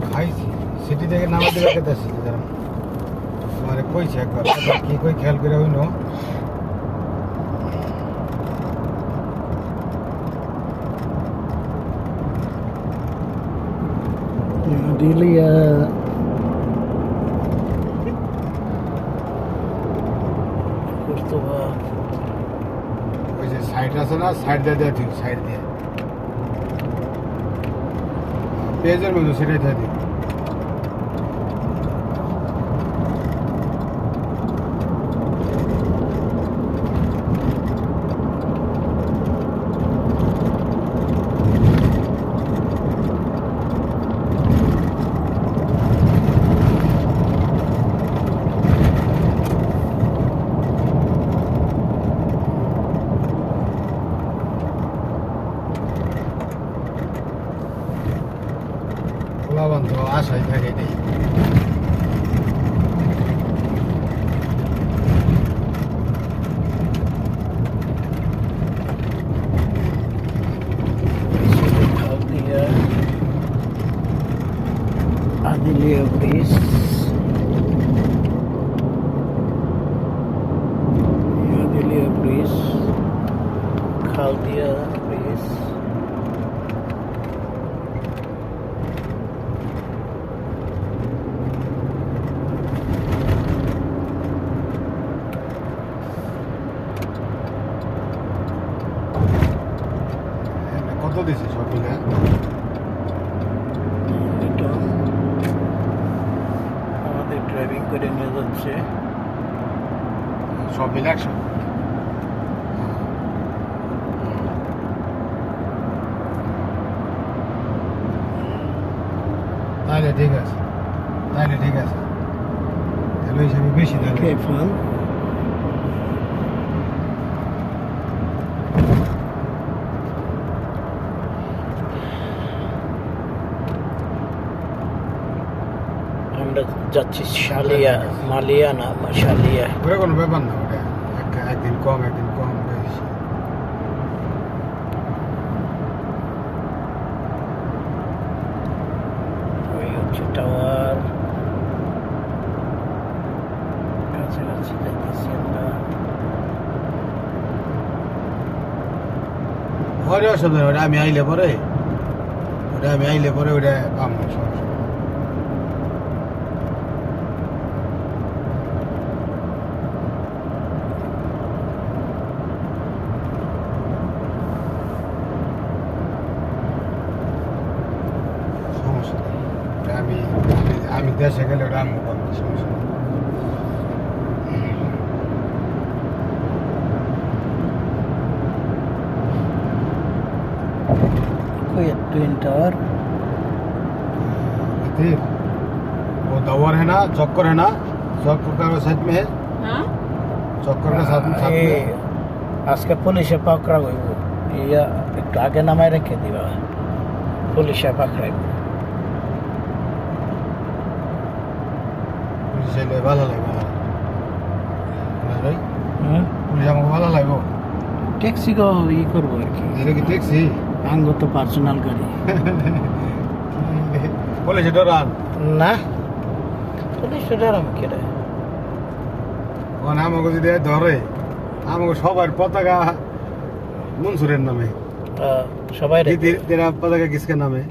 খাইছি সিটি থেকে নামাতে রাখতে আসছি তোমার কইছে একবার কি কই খেয়াল করে হইনো দিলিয়া ওই যে সাইড আছে না সাইড দিয়ে ঠিক সাইড দিয়ে পেজের মধ্যে সেটাই থাকে বন্ধু আশাই থাকে নেই Adelia Bridge. Adelia Bridge. Khaldia Bridge. কত দিছে সব মিলে আমাদের ড্রাইভিং করে নিয়ে যাচ্ছে সব মিলে 100 তাহলে ঠিক আছে তাহলে হিসাবে বেশি Okay, fun. আমরা যাচ্ছি শালিয়া মালিয়া না শালিয়া ওটা কোনো ব্যাপার না ওটা একদিন কম বেশি ওই হচ্ছে টাওয়ার কাছাকাছি যাইতেছি আমরা ঘরে অসুবিধা ওটা আমি আইলে পরে ওটা পাবো সমস্যা আমি দেশে গেলে ওটা আমি পাবো সমস্যা कोई ट्विन टावर वो टावर है ना चक्कर है ना चक्कर का साइड में है चक्कर का साथ में আজকে পুলিশে পাকড়া হইব ইয়া একটু আগে নামায় রেখে দিবা পুলিশে পাকড়াইব পুলিশ এলে ভালো লাগবে ভাই পুলিশ আমাকে ভালো লাগবে ট্যাক্সি গো ই করবো আর কি এটা কি ট্যাক্সি আঙ্গ তো পার্সোনাল গাড়ি পুলিশ ডরান না পুলিশ ডরাম কেটে আমাকে যদি ধরে আমাকে সবার পতাকা মনসুরের নামে সবাই পতাকা কিসকে নামে